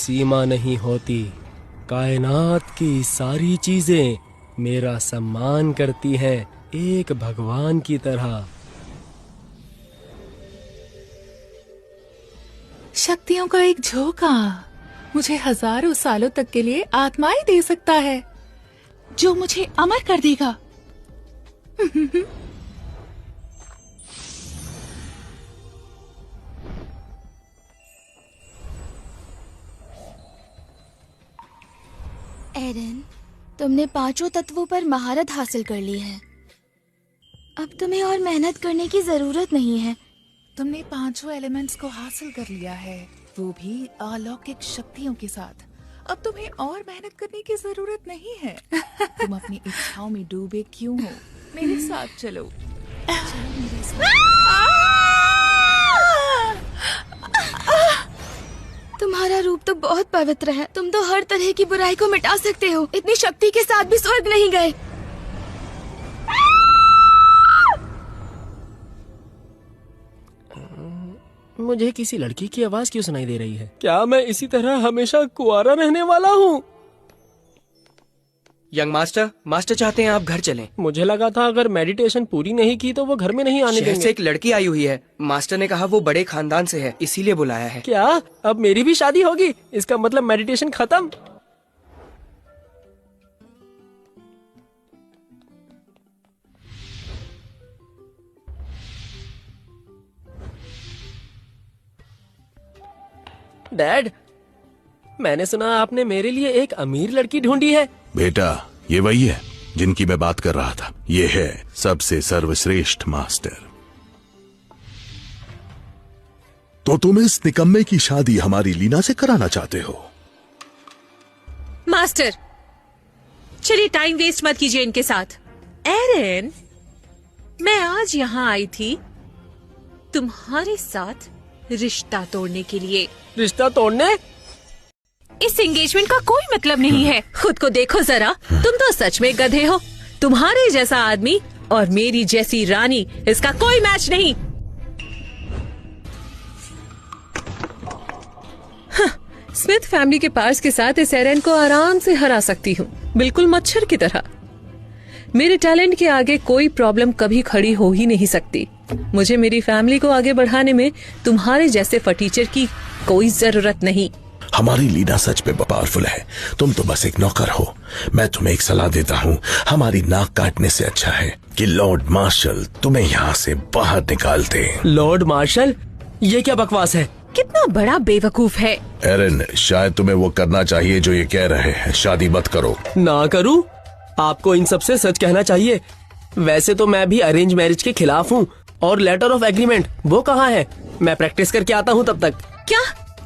सीमा नहीं होती। कायनात की सारी चीजें मेरा सम्मान करती हैं, एक भगवान की तरह। शक्तियों का एक झोंका मुझे हजारों सालों तक के लिए आत्माएं दे सकता है, जो मुझे अमर कर देगा। एरन, तुमने पांचों तत्वों पर महारत हासिल कर ली है। अब तुम्हें और मेहनत करने की जरूरत नहीं है। तुमने पांचों एलिमेंट्स को हासिल कर लिया है, वो भी अलौकिक शक्तियों के साथ। अब तुम्हें और मेहनत करने की जरूरत नहीं है। तुम अपनी इच्छाओं में डूबे क्यों हो? मेरे साथ चलो। चलो मेरे साथ। तुम्हारा रूप तो बहुत पवित्र है। तुम तो हर तरह की बुराई को मिटा सकते हो। इतनी शक्ति के साथ भी स्वर्ग नहीं गए। मुझे किसी लड़की की आवाज क्यों सुनाई दे रही है? क्या मैं इसी तरह हमेशा कुंवारा रहने वाला हूँ? यंग मास्टर चाहते हैं आप घर चलें। मुझे लगा था अगर मेडिटेशन पूरी नहीं की तो वो घर में नहीं आने शहर देंगे। से एक लड़की आई हुई है। मास्टर ने कहा वो बड़े खानदान से है, इसीलिए बुलाया है। क्या अब मेरी भी शादी होगी? इसका मतलब मेडिटेशन खत्म? डैड, मैंने सुना आपने मेरे लिए एक अमीर लड़की ढूंढी है। बेटा, ये वही है जिनकी मैं बात कर रहा था। ये है सबसे सर्वश्रेष्ठ मास्टर। तो तुम इस निकम्मे की शादी हमारी लीना से कराना चाहते हो? मास्टर, चलिए टाइम वेस्ट मत कीजिए इनके साथ। एरन, मैं आज यहाँ आई थी तुम्हारे साथ रिश्ता तोड़ने के लिए। रिश्ता तोड़ने? इस एंगेजमेंट का कोई मतलब नहीं है। खुद को देखो जरा, तुम तो सच में गधे हो। तुम्हारे जैसा आदमी और मेरी जैसी रानी, इसका कोई मैच नहीं। स्मिथ फैमिली के पार्स के साथ इस एरन को आराम से हरा सकती हूँ, बिल्कुल मच्छर की तरह। मेरे टैलेंट के आगे कोई प्रॉब्लम कभी खड़ी हो ही नहीं सकती। मुझे मेरी फैमिली को आगे बढ़ाने में तुम्हारे जैसे फटीचर की कोई जरूरत नहीं। हमारी लीना सच में पावरफुल है, तुम तो बस एक नौकर हो। मैं तुम्हें एक सलाह देता हूँ, हमारी नाक काटने से अच्छा है कि लॉर्ड मार्शल तुम्हें यहाँ से बाहर निकाल दे। Lord martial? ये क्या बकवास है? कितना बड़ा बेवकूफ है। एरन, शायद तुम्हें वो करना चाहिए जो ये कह रहे हैं। शादी मत करो। ना करूं? आपको इन सबसे सच कहना चाहिए। वैसे तो मैं भी अरेंज मैरिज के खिलाफ हूँ। और लेटर ऑफ एग्रीमेंट वो कहाँ है? मैं प्रैक्टिस करके आता हूँ तब तक। क्या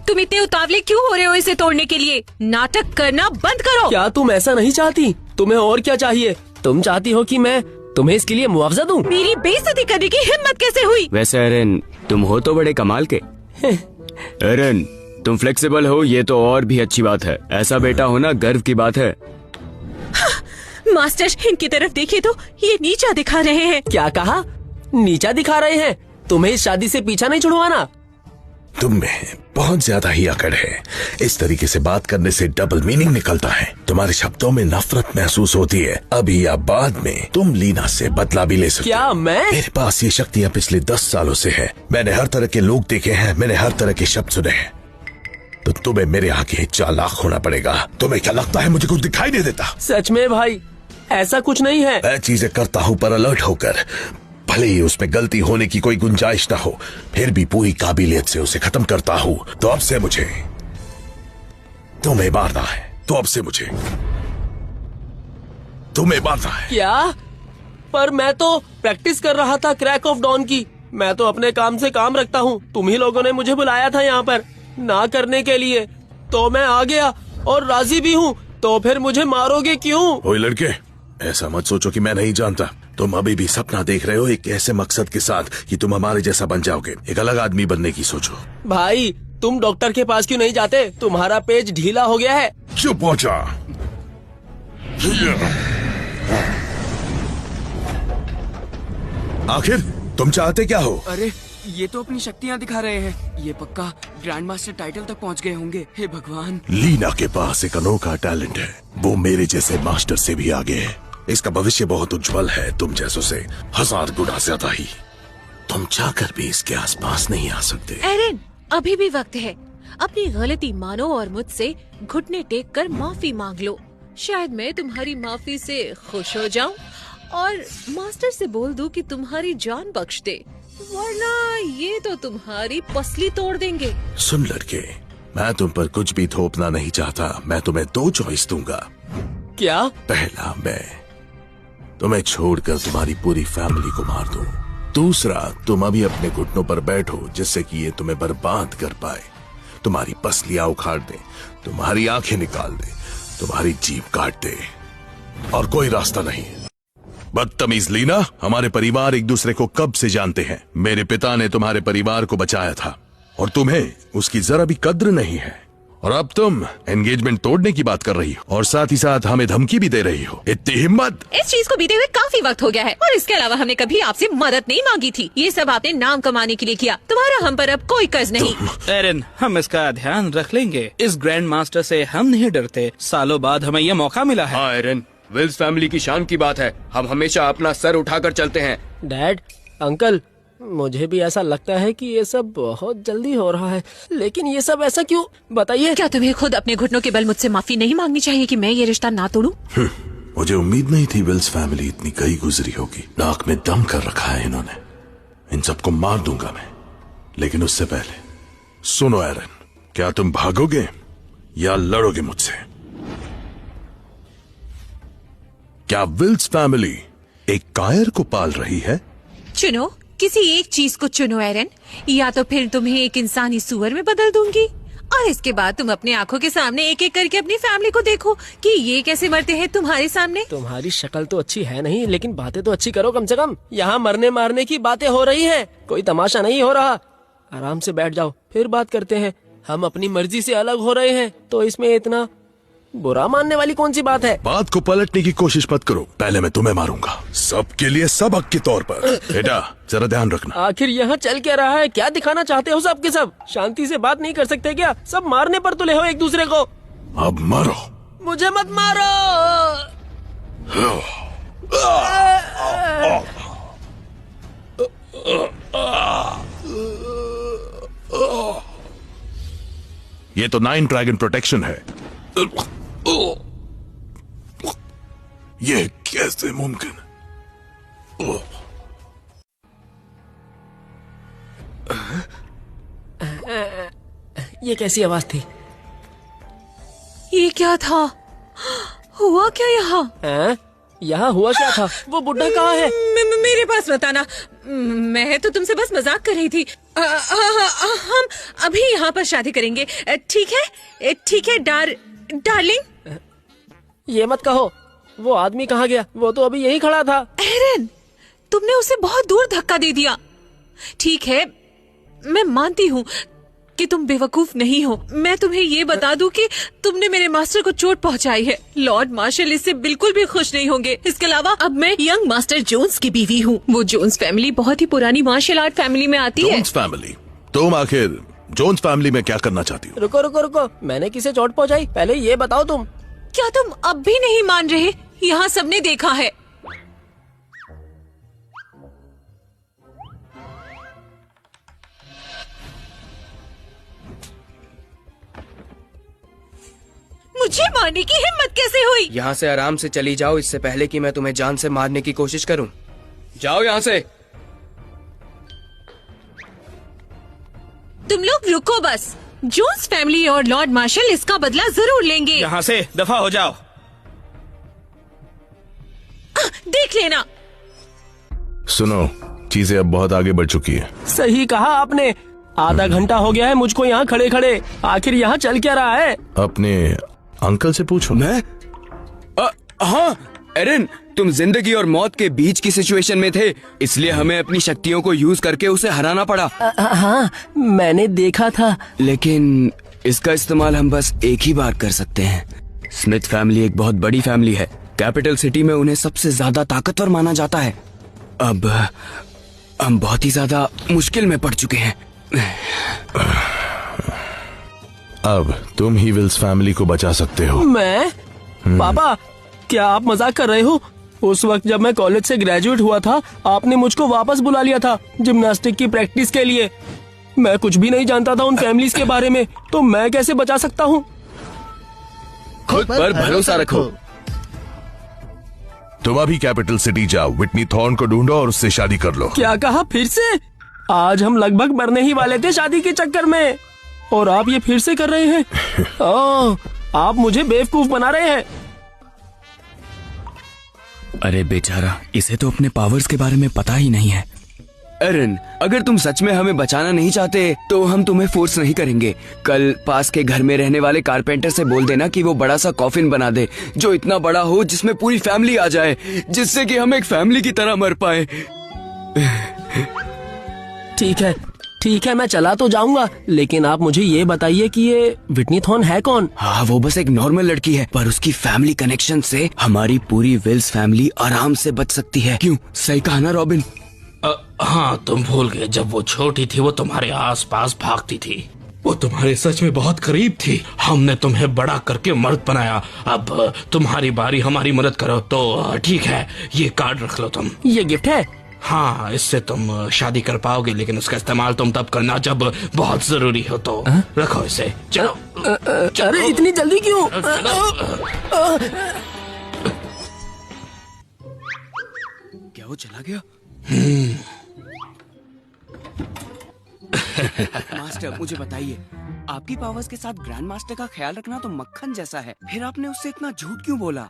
तुम इतने उतावले क्यों हो रहे हो इसे तोड़ने के लिए? नाटक करना बंद करो। क्या तुम ऐसा नहीं चाहती? तुम्हें और क्या चाहिए? तुम चाहती हो कि मैं तुम्हें इसके लिए मुआवजा दूं? मेरी बेइज्जती करने की हिम्मत कैसे हुई? वैसे एरन, तुम हो तो बड़े कमाल के। एरन, तुम फ्लेक्सिबल हो, ये तो और भी अच्छी बात है। ऐसा बेटा होना गर्व की बात है। मास्टर, इनकी तरफ देखिए तो ये नीचा दिखा रहे हैं। क्या कहा? नीचा दिखा रहे हैं? तुम्हें इस शादी से पीछा नहीं छुड़वाना? तुम में बहुत ज्यादा ही अकड़ है। इस तरीके से बात करने से डबल मीनिंग निकलता है। तुम्हारे शब्दों में नफरत महसूस होती है। अभी या बाद में तुम लीना से बदला भी ले सकते हो। क्या मैं? मेरे पास ये शक्तियाँ पिछले 10 सालों से है। मैंने हर तरह के लोग देखे हैं, मैंने हर तरह के शब्द सुने हैं। तो तुम्हें मेरे आगे चालाक होना पड़ेगा। तुम्हें क्या लगता है मुझे कुछ दिखाई नहीं देता? सच में भाई, ऐसा कुछ नहीं है। मैं चीजें करता हूँ पर अलर्ट होकर, भले ही उसमें गलती होने की कोई गुंजाइश ना हो, फिर भी पूरी काबिलियत से उसे खत्म करता हूँ। तो अब से मुझे तुम्हें मारना है। तो अब से मुझे तुम्हें मारना है। क्या? पर मैं तो प्रैक्टिस कर रहा था क्रैक ऑफ डॉन की। मैं तो अपने काम से काम रखता हूँ। तुम ही लोगों ने मुझे बुलाया था यहाँ पर ना करने के लिए, तो मैं आ गया और राजी भी हूँ। तो फिर मुझे मारोगे क्यों? ओए लड़के, ऐसा मत सोचो कि मैं नहीं जानता। तुम अभी भी सपना देख रहे हो एक ऐसे मकसद के साथ कि तुम हमारे जैसा बन जाओगे। एक अलग आदमी बनने की सोचो। भाई, तुम डॉक्टर के पास क्यों नहीं जाते? तुम्हारा पेज ढीला हो गया है। चुप हो जा। आखिर तुम चाहते क्या हो? अरे ये तो अपनी शक्तियाँ दिखा रहे हैं। ये पक्का ग्रैंड मास्टर टाइटल तक पहुँच गए होंगे। हे भगवान। लीना के पास एक अनोखा टैलेंट है, वो मेरे जैसे मास्टर से भी आगे है। इसका भविष्य बहुत उज्जवल है, तुम जैसों से 1000 गुना ज्यादा ही। तुम चाहकर भी इसके आसपास नहीं आ सकते। एरन, अभी भी वक्त है। अपनी गलती मानो और मुझसे घुटने टेक कर माफी मांग लो। शायद मैं तुम्हारी माफी से खुश हो जाऊं और मास्टर से बोल दूं कि तुम्हारी जान बख्श दे, वरना ये तो तुम्हारी पसली तोड़ देंगे। सुन लड़के, मैं तुम पर कुछ भी थोपना नहीं चाहता। मैं तुम्हें 2 चॉइस दूंगा। क्या? पहला, मैं तुम्हें छोड़कर तुम्हारी पूरी फैमिली को मार दूं। दूसरा, तुम अभी अपने घुटनों पर बैठो जिससे कि ये तुम्हें बर्बाद कर पाए, तुम्हारी पसलियां उखाड़ दे, तुम्हारी आंखें निकाल दे, तुम्हारी जीभ काट दे, और कोई रास्ता नहीं। बदतमीज लीना, हमारे परिवार एक दूसरे को कब से जानते हैं। मेरे पिता ने तुम्हारे परिवार को बचाया था और तुम्हें उसकी जरा भी कद्र नहीं है। और अब तुम एंगेजमेंट तोड़ने की बात कर रही हो और साथ ही साथ हमें धमकी भी दे रही हो। इतनी हिम्मत! इस चीज को बीते हुए काफी वक्त हो गया है और इसके अलावा हमने कभी आपसे मदद नहीं मांगी थी। ये सब आपने नाम कमाने के लिए किया। तुम्हारा हम पर अब कोई कर्ज नहीं। एरन, हम इसका ध्यान रख लेंगे। इस ग्रैंड मास्टर से हम नहीं डरते। सालों बाद हमें यह मौका मिला है। हाँ एरन, विल्स फैमिली की शान की बात है। हम हमेशा अपना सर उठाकर चलते हैं। डैड, अंकल, मुझे भी ऐसा लगता है कि ये सब बहुत जल्दी हो रहा है, लेकिन ये सब ऐसा क्यों, बताइए। क्या तुम्हें खुद अपने घुटनों के बल मुझसे माफी नहीं मांगनी चाहिए कि मैं ये रिश्ता ना तोड़ूं? मुझे उम्मीद नहीं थी विल्स फैमिली इतनी गई गुजरी होगी। नाक में दम कर रखा है इन्होंने। इन सबको मार दूंगा मैं, लेकिन उससे पहले सुनो एरन, क्या तुम भागोगे या लड़ोगे मुझसे? क्या विल्स फैमिली एक कायर को पाल रही है? चुनो, किसी एक चीज को चुनो एरन, या तो फिर तुम्हें एक इंसानी सूअर में बदल दूंगी और इसके बाद तुम अपनी आंखों के सामने एक एक करके अपनी फैमिली को देखो कि ये कैसे मरते हैं तुम्हारे सामने। तुम्हारी शक्ल तो अच्छी है नहीं, लेकिन बातें तो अच्छी करो कम से कम। यहाँ मरने मारने की बातें हो रही हैं, कोई तमाशा नहीं हो रहा। आराम से बैठ जाओ, फिर बात करते हैं। हम अपनी मर्जी से अलग हो रहे हैं, तो इसमें इतना बुरा मानने वाली कौन सी बात है? बात को पलटने की कोशिश मत करो, पहले मैं तुम्हें मारूंगा, सबके लिए सबक के तौर पर। बेटा, जरा ध्यान रखना। आखिर यहाँ चल क्या रहा है? क्या दिखाना चाहते हो सब के सब? शांति से बात नहीं कर सकते क्या? सब मारने पर तुले हो एक दूसरे को। अब मारो। मुझे मत मारो। ये तो 9 ड्रैगन प्रोटेक्शन है। ये कैसे मुमकिन? ये कैसी आवाज थी? ये क्या था? हुआ क्या यहाँ? यहाँ हुआ क्या था? वो बुड्ढा कहाँ है? मेरे पास बताना। मैं तो तुमसे बस मजाक कर रही थी। हम अभी यहाँ पर शादी करेंगे, ठीक है? ठीक है डार्लिंग। ये मत कहो। वो आदमी कहाँ गया? वो तो अभी यही खड़ा था। एरन, तुमने उसे बहुत दूर धक्का दे दिया। ठीक है, मैं मानती हूँ कि तुम बेवकूफ नहीं हो। मैं तुम्हें ये बता दूं कि तुमने मेरे मास्टर को चोट पहुंचाई है। लॉर्ड मार्शल इससे बिल्कुल भी खुश नहीं होंगे। इसके अलावा अब मैं यंग मास्टर जोन्स की बीवी हूँ। वो जोन्स फैमिली बहुत ही पुरानी मार्शल आर्ट फैमिली में आती है। Jones family? तुम आखिर जोन्स फैमिली में क्या करना चाहती हो? रुको रुको रुको, मैंने किसे चोट पहुंचाई? पहले ये बताओ तुम। क्या तुम अब भी नहीं मान रहे? यहाँ सबने देखा है। मुझे मारने की हिम्मत कैसे हुई? यहाँ से आराम से चली जाओ, इससे पहले कि मैं तुम्हें जान से मारने की कोशिश करूँ। जाओ यहाँ से। तुम लोग रुको बस। जोन्स फैमिली और लॉर्ड मार्शल इसका बदला जरूर लेंगे। यहाँ से दफा हो जाओ। देख लेना। सुनो, चीजें अब बहुत आगे बढ़ चुकी है। सही कहा आपने। आधा घंटा हो गया है मुझको यहाँ खड़े खड़े। आखिर यहाँ चल क्या रहा है? अपने अंकल से पूछो। मैं? हाँ एरन, तुम जिंदगी और मौत के बीच की सिचुएशन में थे, इसलिए हमें अपनी शक्तियों को यूज करके उसे हराना पड़ा। हाँ, मैंने देखा था। लेकिन इसका इस्तेमाल हम बस एक ही बार कर सकते हैं। स्मिथ फैमिली एक बहुत बड़ी फैमिली है। कैपिटल सिटी में उन्हें सबसे ज्यादा ताकतवर माना जाता है। अब हम बहुत ही ज्यादा मुश्किल में पड़ चुके हैं। अब तुम ही विल्स फैमिली को बचा सकते हो। मैं? पापा, क्या आप मजाक कर रहे हो? उस वक्त जब मैं कॉलेज से ग्रेजुएट हुआ था, आपने मुझको वापस बुला लिया था जिम्नास्टिक की प्रैक्टिस के लिए। मैं कुछ भी नहीं जानता था उन फैमिलीज के बारे में, तो मैं कैसे बचा सकता हूँ? खुद पर भरोसा रखो। तुम अभी कैपिटल सिटी जाओ, विटनी थॉर्न को ढूंढो और उससे शादी कर लो। क्या कहा फिर से? आज हम लगभग मरने ही वाले थे शादी के चक्कर में, और आप ये फिर से कर रहे हैं। ओह, आप मुझे बेवकूफ बना रहे हैं। अरे बेचारा, इसे तो अपने पावर्स के बारे में पता ही नहीं है। एरन, अगर तुम सच में हमें बचाना नहीं चाहते तो हम तुम्हें फोर्स नहीं करेंगे। कल पास के घर में रहने वाले कारपेंटर से बोल देना कि वो बड़ा सा कॉफिन बना दे, जो इतना बड़ा हो जिसमें पूरी फैमिली आ जाए, जिससे कि हम एक फैमिली की तरह मर पाए। ठीक है, मैं चला तो जाऊंगा, लेकिन आप मुझे ये बताइए कि ये विटनी थॉर्न है कौन? हाँ, वो बस एक नॉर्मल लड़की है, पर उसकी फैमिली कनेक्शन से हमारी पूरी विल्स फैमिली आराम से बच सकती है। क्यों, सही कहा ना रॉबिन? हाँ, तुम भूल गए, जब वो छोटी थी वो तुम्हारे आसपास भागती थी, वो तुम्हारे सच में बहुत करीब थी। हमने तुम्हें बड़ा करके मर्द बनाया। अब तुम्हारी बारी, हमारी मदद करो। तो ठीक है, ये कार्ड रख लो तुम। ये गिफ्ट है? हाँ, इससे तुम शादी कर पाओगे, लेकिन उसका इस्तेमाल तुम तब करना जब बहुत जरूरी हो। तो रखो इसे। चलो। अरे इतनी जल्दी क्यों? क्या वो चला गया? मास्टर, मुझे बताइए, आपकी पावर्स के साथ ग्रैंड मास्टर का ख्याल रखना तो मक्खन जैसा है, फिर आपने उससे इतना झूठ क्यों बोला?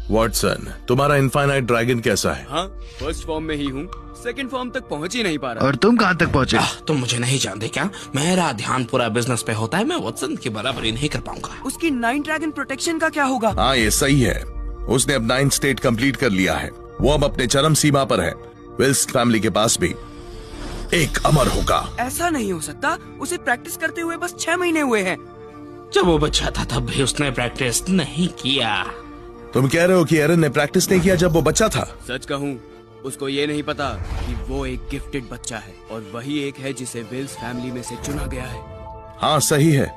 वॉटसन, तुम्हारा इनफाइनाइट ड्रैगन कैसा है? हाँ, फर्स्ट फॉर्म में ही हूँ, सेकंड फॉर्म तक पहुँच ही नहीं पा रहा। और तुम कहाँ तक पहुँचे? तुम मुझे नहीं जानते क्या? मेरा ध्यान पूरा बिजनेस पे होता है, मैं वॉटसन की बराबरी नहीं कर पाऊंगा। उसकी 9 ड्रैगन प्रोटेक्शन का क्या होगा? हाँ, ये सही है। उसने अब 9 स्टेट कंप्लीट कर लिया है। वो अब अपने चरम सीमा पर है। विल्स फैमिली के पास भी एक अमर होगा। ऐसा नहीं हो सकता, उसे प्रैक्टिस करते हुए बस 6 महीने हुए हैं। जब वो बच्चा था तब भी उसने प्रैक्टिस नहीं किया। तुम कह रहे हो कि एरन ने प्रैक्टिस नहीं किया जब वो बच्चा था? सच कहूँ, उसको ये नहीं पता कि वो एक गिफ्टेड बच्चा है, और वही एक है जिसे विल्स फैमिली में से चुना गया है। हाँ, सही है।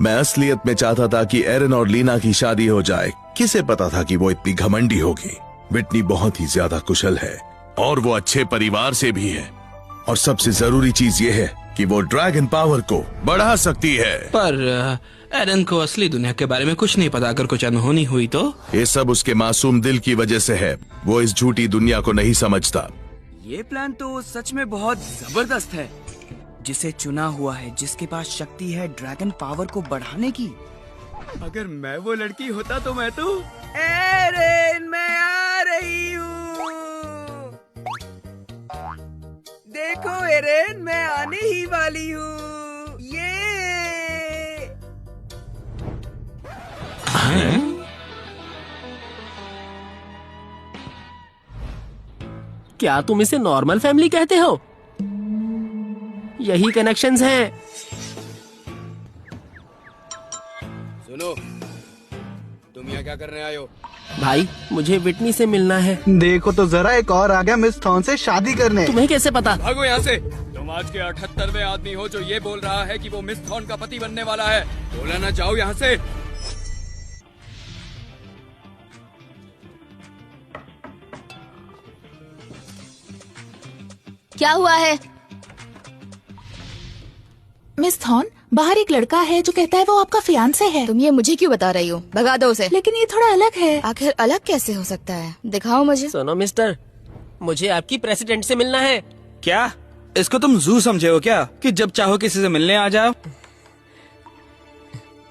मैं असलियत में चाहता था कि एरन और लीना की शादी हो जाए। किसे पता था कि वो इतनी घमंडी होगी। विटनी बहुत ही ज्यादा कुशल है, और वो अच्छे परिवार से भी है, और सबसे जरूरी चीज ये है कि वो ड्रैगन पावर को बढ़ा सकती है। पर एरन को असली दुनिया के बारे में कुछ नहीं पता। अगर कुछ अनहोनी हुई तो? ये सब उसके मासूम दिल की वजह से है। वो इस झूठी दुनिया को नहीं समझता। ये प्लान तो सच में बहुत जबरदस्त है। जिसे चुना हुआ है, जिसके पास शक्ति है ड्रैगन पावर को बढ़ाने की। अगर मैं वो लड़की होता तो मैं तो एरन, मैं आ रही हूँ। देखो एरन, मैं आने ही वाली हूँ। ये क्या तुम इसे नॉर्मल फैमिली कहते हो? यही कनेक्शंस हैं। सुनो, तुम यहाँ क्या करने आए हो? भाई, मुझे विटनी से मिलना है। देखो तो जरा, एक और आ गया मिस थॉर्न से शादी करने। तुम्हें कैसे पता? भागो यहाँ से। तुम आज के 78वें आदमी हो जो ये बोल रहा है कि वो मिस थॉर्न का पति बनने वाला है। बोला ना, जाओ यहाँ से। क्या हुआ है? मिस थॉर्न, बाहर एक लड़का है जो कहता है वो आपका फियांसे है। तुम ये मुझे क्यों बता रही हो? भगा दो उसे। लेकिन ये थोड़ा अलग है। आखिर अलग कैसे हो सकता है? दिखाओ मुझे। सुनो मिस्टर, मुझे आपकी प्रेसिडेंट से मिलना है। क्या इसको तुम जू समझे हो क्या, कि जब चाहो किसी से मिलने आ जाओ?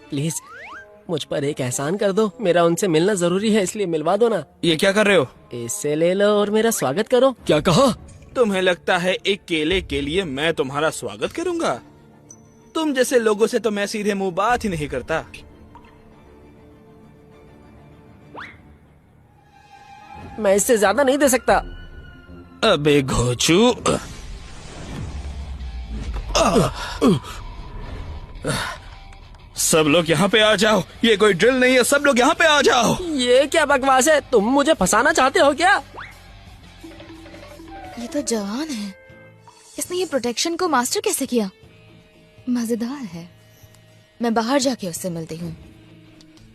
प्लीज मुझ पर एक एहसान कर दो। मेरा उनसे मिलना जरूरी है, इसलिए मिलवा दो ना। ये क्या कर रहे हो? इससे ले लो और मेरा स्वागत करो। क्या कहा? तुम्हें लगता है एक केले के लिए मैं तुम्हारा स्वागत करूंगा? तुम जैसे लोगों से तो मैं सीधे मुंह बात ही नहीं करता। मैं इससे ज्यादा नहीं दे सकता। अबे घोचू, सब लोग यहाँ पे आ जाओ। ये कोई ड्रिल नहीं है, सब लोग यहाँ पे आ जाओ। ये क्या बकवास है? तुम मुझे फंसाना चाहते हो क्या? ये तो जवान है। इसने ये प्रोटेक्शन को मास्टर कैसे किया? मजेदार है। मैं बाहर जाके उससे मिलती हूँ।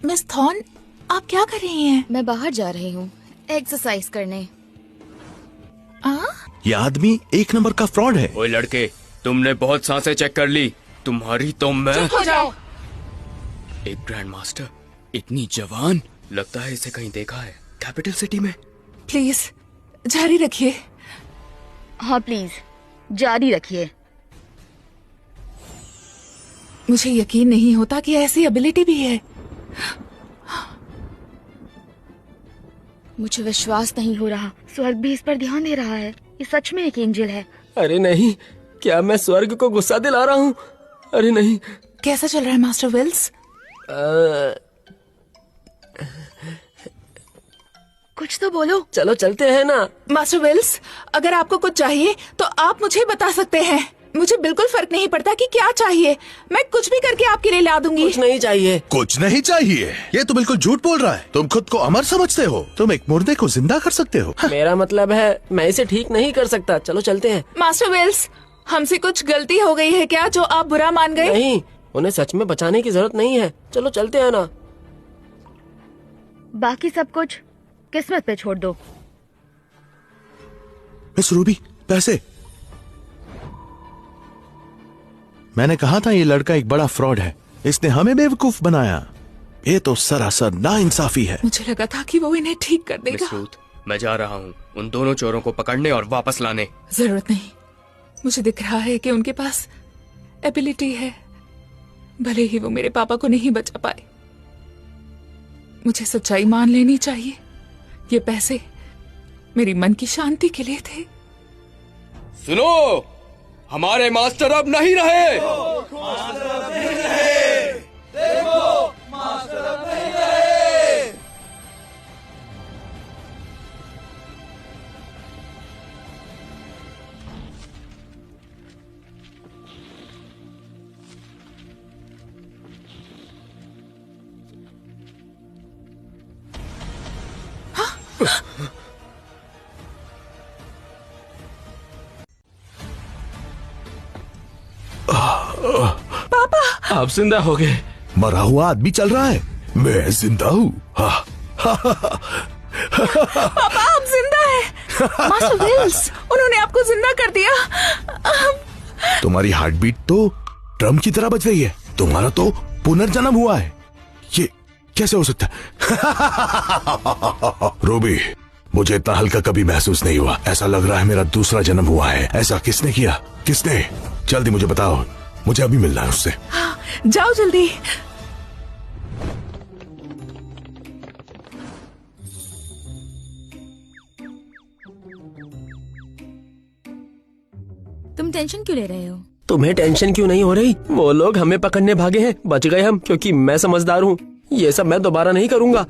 मिस थॉर्न, आप क्या कर रही हैं? मैं बाहर जा रही हूँ एक्सरसाइज करने। ये आदमी एक नंबर का फ्रॉड है। ओए लड़के, तुमने बहुत सांसें चेक कर ली, तुम्हारी तो मैं। चुप हो जाओ। एक ग्रैंड मास्टर, इतनी जवान, लगता है इसे कहीं देखा है कैपिटल सिटी में। प्लीज जारी रखिए। हाँ प्लीज जारी रखिए। मुझे यकीन नहीं होता कि ऐसी एबिलिटी भी है। मुझे विश्वास नहीं हो रहा, स्वर्ग भी इस पर ध्यान दे रहा है। ये सच में एक एंजल है। अरे नहीं, क्या मैं स्वर्ग को गुस्सा दिला रहा हूँ? अरे नहीं। कैसा चल रहा है मास्टर विल्स? कुछ तो बोलो। चलो चलते हैं ना। मास्टर विल्स, अगर आपको कुछ चाहिए तो आप मुझे बता सकते हैं। मुझे बिल्कुल फर्क नहीं पड़ता कि क्या चाहिए, मैं कुछ भी करके आपके लिए ला दूंगी। कुछ नहीं चाहिए। कुछ नहीं चाहिए? ये तो बिल्कुल झूठ बोल रहा है। तुम खुद को अमर समझते हो? तुम एक मुर्दे को जिंदा कर सकते हो? मेरा मतलब है मैं इसे ठीक नहीं कर सकता। चलो चलते हैं। मास्टर विल्स, हमसे कुछ गलती हो गई है क्या जो आप बुरा मान गए? नहीं, उन्हें सच में बचाने की जरूरत नहीं है। चलो चलते हैं ना। बाकी सब कुछ किस्मत पे छोड़ दो। मिस रूबी, पैसे। मैंने कहा था ये लड़का एक बड़ा फ्रॉड है। इसने हमें बेवकूफ बनाया। ये तो सरासर नाइंसाफी है। मुझे लगा था कि वो इन्हें ठीक कर देगा। मिस रूथ, मैं जा रहा हूँ उन दोनों चोरों को पकड़ने और वापस लाने। जरूरत नहीं, मुझे दिख रहा है कि उनके पास एबिलिटी है, भले ही वो मेरे पापा को नहीं बचा पाए। मुझे सच्चाई मान लेनी चाहिए। ये पैसे मेरी मन की शांति के लिए थे। सुनो, हमारे मास्टर अब नहीं रहे। आप जिंदा हो गए। मरा हुआ आदमी चल रहा है, मैं जिंदा हूँ। पापा आप जिंदा हैं। मास्टर विल्स, उन्होंने आपको जिंदा कर दिया। तुम्हारी हार्ट बीट तो ड्रम की तरह बज रही है। तुम्हारा तो पुनर्जन्म हुआ है। ये कैसे हो सकता है? रूबी, मुझे इतना हल्का कभी महसूस नहीं हुआ। ऐसा लग रहा है मेरा दूसरा जन्म हुआ है। ऐसा किसने किया? किसने? जल्दी मुझे बताओ, मुझे अभी मिलना है उससे। जाओ जल्दी। तुम टेंशन क्यों ले रहे हो? तुम्हें टेंशन क्यों नहीं हो रही? वो लोग हमें पकड़ने भागे हैं, बच गए हम, क्योंकि मैं समझदार हूँ। ये सब मैं दोबारा नहीं करूँगा।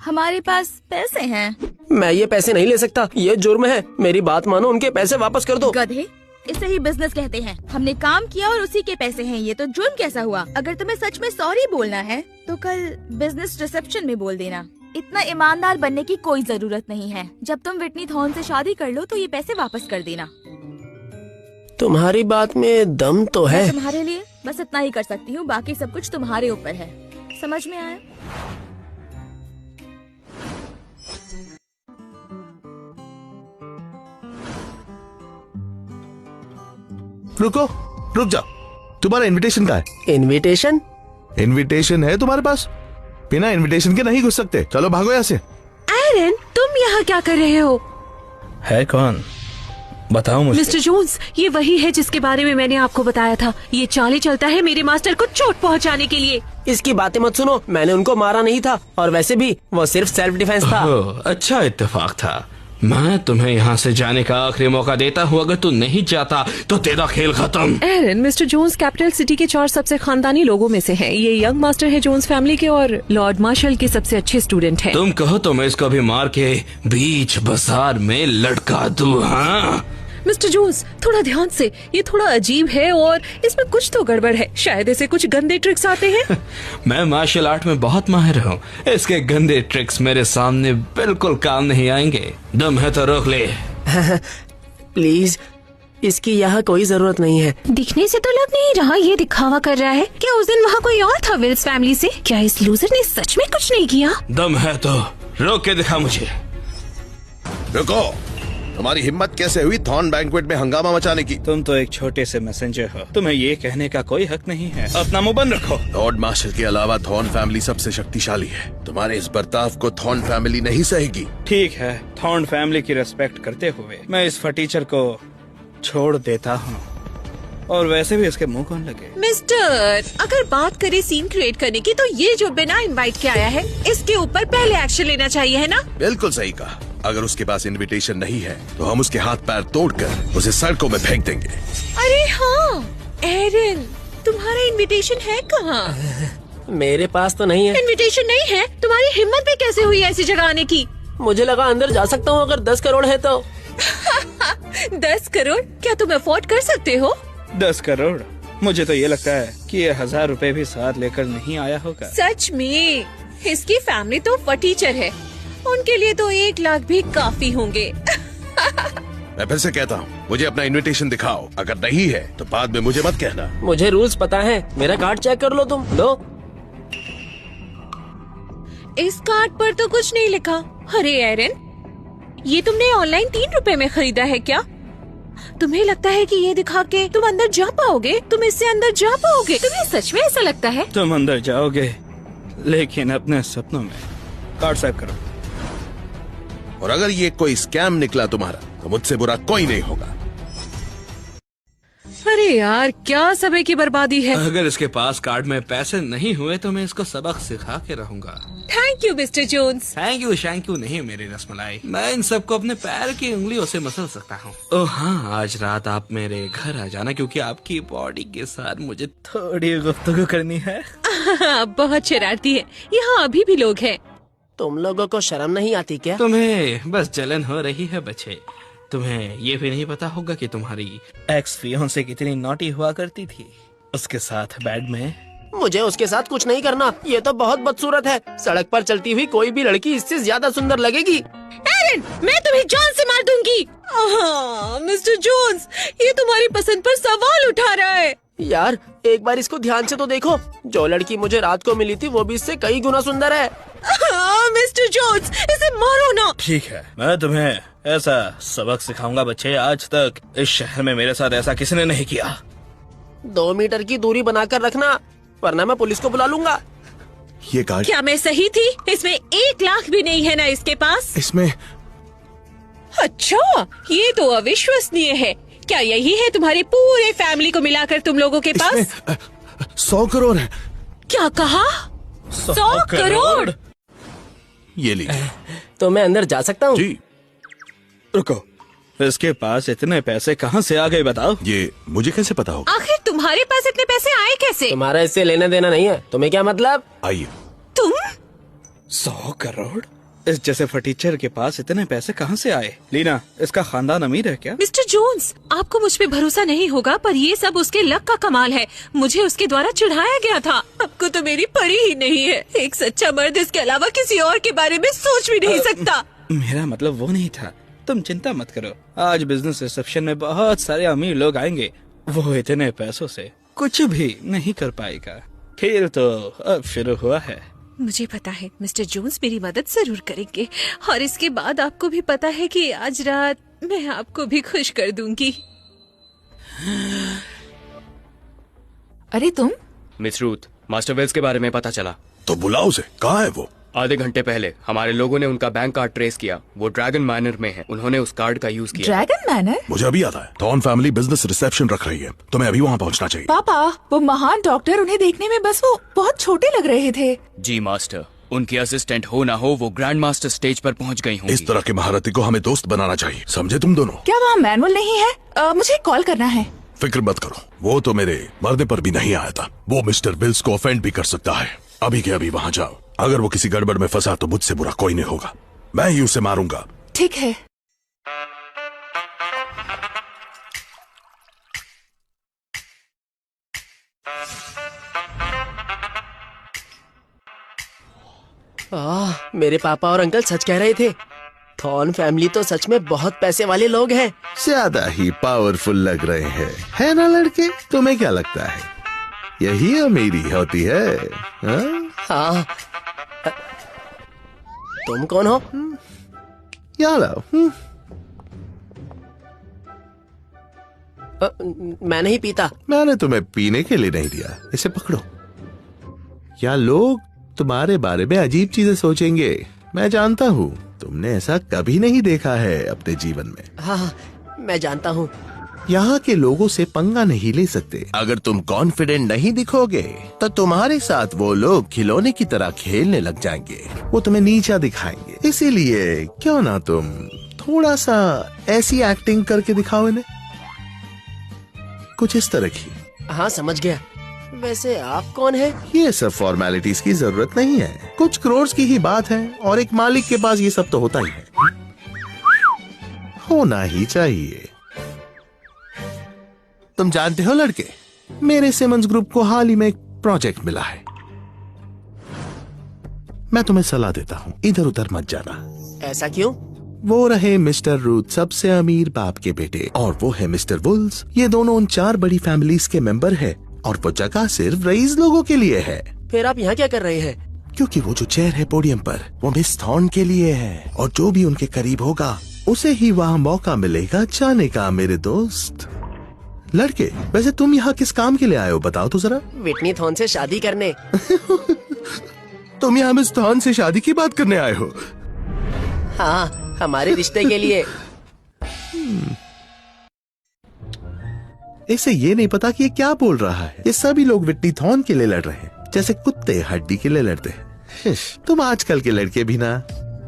हमारे पास पैसे हैं। मैं ये पैसे नहीं ले सकता, ये जुर्म है। मेरी बात मानो, उनके पैसे वापस कर दो। गधे, इसे ही बिजनेस कहते हैं। हमने काम किया और उसी के पैसे हैं। ये तो जुर्म कैसा हुआ? अगर तुम्हें सच में सॉरी बोलना है तो कल बिजनेस रिसेप्शन में बोल देना। इतना ईमानदार बनने की कोई जरूरत नहीं है। जब तुम विटनी थॉर्न से शादी कर लो तो ये पैसे वापस कर देना। तुम्हारी बात में दम तो है। मैं तुम्हारे लिए बस इतना ही कर सकती हूँ, बाकी सब कुछ तुम्हारे ऊपर है। समझ में आया? रुको, रुक जाओ। तुम्हारा इनविटेशन कहाँ है? इनविटेशन? इनविटेशन है तुम्हारे पास? बिना इनविटेशन के नहीं घुस सकते। चलो भागो यहाँ से। एरन, तुम यहाँ क्या कर रहे हो? है कौन? बताओ मुझे। मिस्टर जोन्स, ये वही है जिसके बारे में मैंने आपको बताया था। ये चाले चलता है मेरे मास्टर को चोट पहुँचाने के लिए। इसकी बातें मत सुनो, मैंने उनको मारा नहीं था, और वैसे भी वो सिर्फ सेल्फ डिफेंस था। अच्छा इत्तेफाक था। मैं तुम्हें यहाँ से जाने का आखिरी मौका देता हूँ। अगर तू नहीं चाहता तो तेरा खेल खत्म। एरन, मिस्टर जोन्स कैपिटल सिटी के 4 सबसे खानदानी लोगों में से हैं। ये यंग मास्टर है जोन्स फैमिली के और लॉर्ड मार्शल के सबसे अच्छे स्टूडेंट हैं। तुम कहो तो मैं इसको भी मार के बीच बाजार में लटका दूं। हाँ मिस्टर जोन्स, थोड़ा ध्यान से। ये थोड़ा अजीब है और इसमें कुछ तो गड़बड़ है। शायद ऐसे कुछ गंदे ट्रिक्स आते हैं। मैं मार्शल आर्ट में बहुत माहिर हूँ। इसके गंदे ट्रिक्स मेरे सामने बिल्कुल काम नहीं आएंगे। दम है तो रोक ले। प्लीज, इसकी यहाँ कोई जरूरत नहीं है। दिखने से तो लग नहीं रहा ये दिखावा कर रहा है। क्या उस दिन वहाँ कोई और था विल्स फैमिली से? क्या इस लूजर ने सच में कुछ नहीं किया? दम है तो रोक के दिखा मुझे। रुको, तुम्हारी हिम्मत कैसे हुई थॉर्न बैंक्वेट में हंगामा मचाने की? तुम तो एक छोटे से मैसेंजर हो, तुम्हें ये कहने का कोई हक नहीं है। अपना मुंह बंद रखो। लॉर्ड मार्शल के अलावा थॉर्न फैमिली सबसे शक्तिशाली है। तुम्हारे इस बर्ताव को थॉर्न फैमिली नहीं सहेगी। ठीक है, थॉर्न फैमिली की रेस्पेक्ट करते हुए मैं इस फटीचर को छोड़ देता हूँ। और वैसे भी इसके मुंह कौन लगे? मिस्टर, अगर बात करें सीन क्रिएट करने की, तो ये जो बिना इनवाइट के आया है, इसके ऊपर पहले एक्शन लेना चाहिए, है ना? बिल्कुल सही कहा। अगर उसके पास इनविटेशन नहीं है तो हम उसके हाथ पैर तोड़कर उसे सड़कों में फेंक देंगे। अरे हाँ, एरन, तुम्हारा इनविटेशन है कहाँ? मेरे पास तो नहीं है। इनविटेशन नहीं है? तुम्हारी हिम्मत भी कैसे हुई ऐसी जगह आने की? मुझे लगा अंदर जा सकता हूँ अगर 10 करोड़ है तो। 10 करोड़? क्या तुम अफोर्ड कर सकते हो? 10 करोड़? मुझे तो ये लगता है कि ये 1000 रुपए भी साथ लेकर नहीं आया होगा। सच में? इसकी फैमिली तो फटीचर है, उनके लिए तो 1 लाख भी काफी होंगे। मैं फिर से कहता हूँ, मुझे अपना इनविटेशन दिखाओ। अगर नहीं है तो बाद में मुझे मत कहना। मुझे रूल्स पता है। मेरा कार्ड चेक कर लो तुम। लो। इस कार्ड पर तो कुछ नहीं लिखा। अरे एरन, ये तुमने ऑनलाइन 3 रुपए में खरीदा है क्या? तुम्हें लगता है कि ये दिखा के तुम अंदर जा पाओगे? तुम इससे अंदर जा पाओगे? तुम्हें सच में ऐसा लगता है? तुम अंदर जाओगे, लेकिन अपने सपनों में। कार्ड स्वाइप करो। और अगर ये कोई स्कैम निकला तुम्हारा तो मुझसे बुरा कोई नहीं होगा। अरे यार, क्या समय की बर्बादी है। अगर इसके पास कार्ड में पैसे नहीं हुए तो मैं इसको सबक सिखा के रहूंगा। Thank you mister Jones. Thank you नहीं मेरी रसमलाई। मैं इन सबको अपने पैर की उंगलियों से मसल सकता हूँ। ओह हाँ, आज रात आप मेरे घर आ जाना, क्योंकि आपकी बॉडी के साथ मुझे थोड़ी गुफ्तगू करनी है। बहुत शरारती है। यहाँ अभी भी लोग हैं। तुम लोगों को शर्म नहीं आती क्या? तुम्हें बस जलन हो रही है बच्चे। तुम्हें ये भी नहीं पता होगा कि तुम्हारी एक्स फियोंसे कितनी नॉटी हुआ करती थी उसके साथ बेड में। मुझे उसके साथ कुछ नहीं करना। ये तो बहुत बदसूरत है। सड़क पर चलती हुई कोई भी लड़की इससे ज्यादा सुंदर लगेगी। एरन, मैं तुम्हें जान से मार दूंगी। मिस्टर जोन्स, ये तुम्हारी पसंद पर सवाल उठा रहा है। यार, एक बार इसको ध्यान से तो देखो। जो लड़की मुझे रात को मिली थी वो भी इससे कई गुना सुंदर है। मिस्टर जोन्स, इसे मारो ना। ठीक है, मैं तुम्हें ऐसा सबक सिखाऊंगा बच्चे। आज तक इस शहर में मेरे साथ ऐसा किसी ने नहीं किया। 2 मीटर की दूरी बनाकर रखना, वरना मैं पुलिस को बुला लूंगा। ये कार्ड क्या मैं सही थी? इसमें 1 लाख भी नहीं है ना इसके पास? इसमें। अच्छा, ये तो अविश्वसनीय है। क्या यही है तुम्हारी पूरे फैमिली को मिलाकर तुम लोगों के पास? 100 करोड़ है। क्या कहा? 100 करोड़? ये लीजिए। तो मैं अंदर जा सकता हूँ? जी। रुको, इसके पास इतने पैसे कहाँ से आ गए बताओ? ये मुझे कैसे पता होगा? आखिर तुम्हारे पास इतने पैसे आए कैसे? तुम्हारा इससे लेना देना नहीं है। तुम्हें क्या मतलब? आइए। तुम 100 करोड़? इस जैसे फटीचर के पास इतने पैसे कहाँ से आए? लीना, इसका खानदान अमीर है क्या? मिस्टर जोन्स, आपको मुझ पे भरोसा नहीं होगा, पर ये सब उसके लक का कमाल है। मुझे उसके द्वारा चढ़ाया गया था। आपको तो मेरी पड़ी ही नहीं है। एक सच्चा मर्द इसके अलावा किसी और के बारे में सोच भी नहीं सकता। मेरा मतलब वो नहीं था। तुम चिंता मत करो, आज बिजनेस रिसेप्शन में बहुत सारे अमीर लोग आएंगे। वो इतने पैसों से कुछ भी नहीं कर पाएगा। खेल तो अब शुरू हुआ है। मुझे पता है मिस्टर जोन्स मेरी मदद जरूर करेंगे, और इसके बाद आपको भी पता है कि आज रात मैं आपको भी खुश कर दूंगी। अरे तुम? मिस रूथ, मास्टर वेल्स के बारे में पता चला। तो बुलाओ उसे। कहाँ है वो? आधे घंटे पहले हमारे लोगों ने उनका बैंक कार्ड ट्रेस किया। वो ड्रैगन माइनर में है। उन्होंने उस कार्ड का यूज किया। Dragon manner? मुझे अभी आता है। थॉर्न फैमिली बिजनेस रिसेप्शन रख रही है, तुम्हें अभी वहाँ पहुँचना चाहिए। पापा, वो महान डॉक्टर, उन्हें देखने में बस वो बहुत छोटे लग रहे थे। जी मास्टर, उनकी असिस्टेंट हो ना हो वो ग्रैंड मास्टर स्टेज पर पहुंच गई होंगी। इस तरह के महारथी को हमें दोस्त बनाना चाहिए, समझे तुम दोनों? क्या वहाँ मैनुअल नहीं है? मुझे कॉल करना है। फिक्र मत करो, वो तो मेरे मरने पर भी नहीं आया था। वो मिस्टर बिल्स को ऑफेंड भी कर सकता है। अभी के अभी वहाँ जाओ। अगर वो किसी गड़बड़ में फंसा तो मुझसे बुरा कोई नहीं होगा। मैं ही उसे मारूंगा। ठीक है। मेरे पापा और अंकल सच कह रहे थे। थॉर्न फैमिली तो सच में बहुत पैसे वाले लोग हैं। ज्यादा ही पावरफुल लग रहे हैं, है ना लड़के? तुम्हें क्या लगता है यही अमीरी होती है? हाँ। तुम कौन हो? यार मैं नहीं पीता। मैंने तुम्हें पीने के लिए नहीं दिया, इसे पकड़ो। या लोग तुम्हारे बारे में अजीब चीजें सोचेंगे, मैं जानता हूँ। तुमने ऐसा कभी नहीं देखा है अपने जीवन में। हाँ, मैं जानता हूँ। यहाँ के लोगों से पंगा नहीं ले सकते। अगर तुम कॉन्फिडेंट नहीं दिखोगे तो तुम्हारे साथ वो लोग खिलौने की तरह खेलने लग जाएंगे। वो तुम्हें नीचा दिखाएंगे। इसीलिए क्यों ना तुम थोड़ा सा ऐसी एक्टिंग करके दिखाओ इन्हें, कुछ इस तरह की। हाँ, समझ गया। वैसे आप कौन है? ये सब फॉर्मेलिटीज की जरूरत नहीं है, कुछ करोड़ की ही बात है और एक मालिक के पास ये सब तो होता ही है, होना ही चाहिए। तुम जानते हो लड़के, मेरे सिमंस ग्रुप को हाल ही में एक प्रोजेक्ट मिला है। मैं तुम्हें सलाह देता हूँ, इधर उधर मत जाना। ऐसा क्यों? वो रहे मिस्टर रूथ, सबसे अमीर बाप के बेटे, और वो है मिस्टर वुल्स। ये दोनों उन 4 बड़ी फैमिलीज के मेंबर है और वो जगह सिर्फ रईस लोगों के लिए है। फिर आप यहाँ क्या कर रहे हैं? क्योंकि वो जो चेयर है पोडियम पर, वो मिस थॉर्न के लिए है और जो भी उनके करीब होगा उसे ही वहाँ मौका मिलेगा जाने का। मेरे दोस्त लड़के, वैसे तुम यहाँ किस काम के लिए आए हो बताओ तो जरा। विटनी थॉर्न से शादी करने। तुम यहाँ मिस थॉर्न से शादी की बात करने आए हो? हाँ, हमारे रिश्ते के लिए। इसे ये नहीं पता कि ये क्या बोल रहा है। ये सभी लोग विटनी थॉर्न के लिए लड़ रहे हैं, जैसे कुत्ते हड्डी के लिए लड़ते हैं। तुम आजकल के लड़के भी ना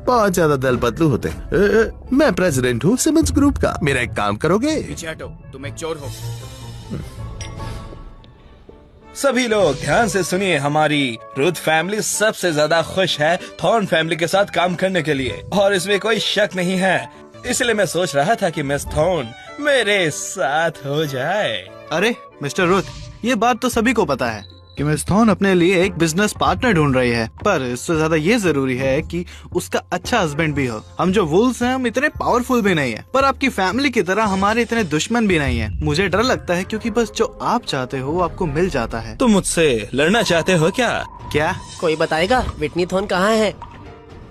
बहुत ज्यादा दल बदलू होते हैं। मैं प्रेसिडेंट हूँ सिमंस ग्रुप का, मेरा एक काम करोगे? पीछे हटो, तुम एक चोर हो। सभी लोग ध्यान से सुनिए, हमारी रूथ फैमिली सबसे ज्यादा खुश है थॉर्न फैमिली के साथ काम करने के लिए, और इसमें कोई शक नहीं है। इसलिए मैं सोच रहा था कि मिस थॉर्न मेरे साथ हो जाए। अरे मिस्टर रूथ, ये बात तो सभी को पता है कि मिस थॉर्न अपने लिए एक बिजनेस पार्टनर ढूंढ रही है, पर इससे ज्यादा ये जरूरी है कि उसका अच्छा हस्बैंड भी हो। हम जो वुल्स हैं, हम इतने पावरफुल भी नहीं है, पर आपकी फैमिली की तरह हमारे इतने दुश्मन भी नहीं है। मुझे डर लगता है क्योंकि बस जो आप चाहते हो वो आपको मिल जाता है। तुम मुझसे लड़ना चाहते हो क्या? क्या? कोई बताएगा विटनी थॉर्न कहाँ है?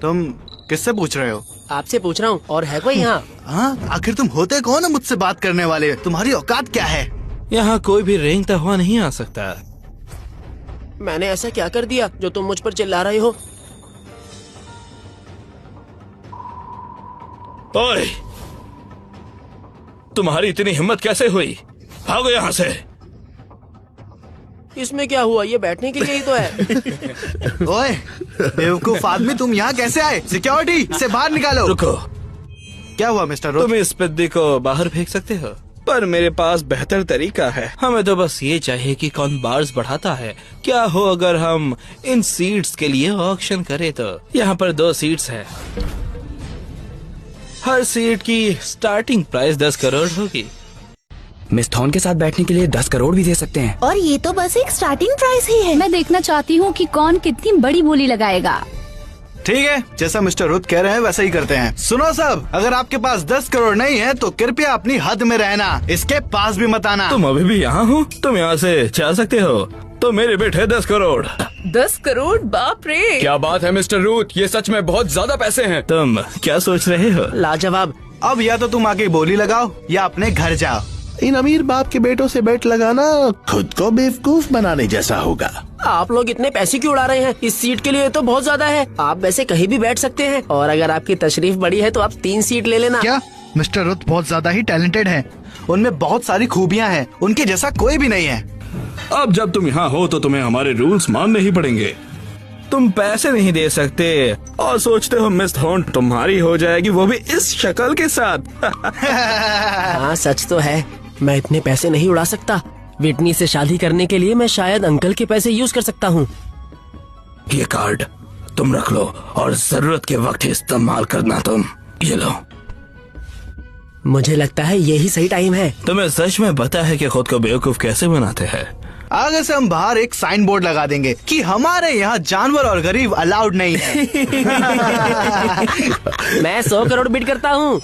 तुम किससे पूछ रहे हो? आपसे पूछ रहा हूँ। और है कोई यहाँ? हाँ, आखिर तुम होते कौन है मुझसे बात करने वाले? तुम्हारी औकात क्या है? यहाँ कोई भी रेंगता हुआ नहीं आ सकता। मैंने ऐसा क्या कर दिया जो तुम मुझ पर चिल्ला रहे हो? ओए, तुम्हारी इतनी हिम्मत कैसे हुई? भागो यहाँ से। इसमें क्या हुआ? ये बैठने के लिए ही तो है। ओए बेवकूफ आदमी, तुम यहाँ कैसे आए? सिक्योरिटी, इसे बाहर निकालो। रुको, क्या हुआ मिस्टर रूथ? तुम इस पिद्दी को बाहर फेंक सकते हो, पर मेरे पास बेहतर तरीका है। हमें तो बस ये चाहिए कि कौन बार्स बढ़ाता है। क्या हो अगर हम इन सीट्स के लिए ऑक्शन करें? तो यहाँ पर 2 सीट्स है, हर सीट की स्टार्टिंग प्राइस 10 करोड़ होगी। मिस थॉर्न के साथ बैठने के लिए 10 करोड़ भी दे सकते हैं। और ये तो बस एक स्टार्टिंग प्राइस ही है। मैं देखना चाहती हूँ कि कौन कितनी बड़ी बोली लगाएगा। ठीक है, जैसा मिस्टर रूथ कह रहे हैं वैसा ही करते हैं। सुनो सब, अगर आपके पास 10 करोड़ नहीं है तो कृपया अपनी हद में रहना, इसके पास भी मत आना। तुम अभी भी यहाँ हो? तुम यहाँ से जा सकते हो। तो मेरे बेटे 10 करोड़। 10 करोड़? बाप रे! क्या बात है मिस्टर रूथ, ये सच में बहुत ज्यादा पैसे हैं। तुम क्या सोच रहे हो? लाजवाब। अब या तो तुम आगे बोली लगाओ या अपने घर जाओ। इन अमीर बाप के बेटों से बेट लगाना खुद को बेवकूफ बनाने जैसा होगा। आप लोग इतने पैसे क्यों उड़ा रहे हैं? इस सीट के लिए तो बहुत ज्यादा है। आप वैसे कहीं भी बैठ सकते हैं, और अगर आपकी तशरीफ बड़ी है तो आप 3 सीट ले लेना। क्या? मिस्टर रूथ बहुत ज्यादा ही टैलेंटेड है, उनमें बहुत सारी खूबियाँ हैं, उनके जैसा कोई भी नहीं है। अब जब तुम यहाँ हो तो तुम्हें हमारे रूल्स मानने ही पड़ेंगे। तुम पैसे नहीं दे सकते और सोचते हो मिस थॉर्न तुम्हारी हो जाएगी, वो भी इस शक्ल के साथ। हाँ, सच तो है, मैं इतने पैसे नहीं उड़ा सकता। विटनी से शादी करने के लिए मैं शायद अंकल के पैसे यूज कर सकता हूँ। ये कार्ड तुम रख लो और जरूरत के वक्त इस्तेमाल करना। तुम ये लो। मुझे लगता है यही सही टाइम है। तुम्हें सच में पता है कि खुद को बेवकूफ कैसे बनाते हैं? आगे से हम बाहर एक साइन बोर्ड लगा देंगे कि हमारे यहाँ जानवर और गरीब अलाउड नहीं है। मैं 100 करोड़ बिड करता हूँ।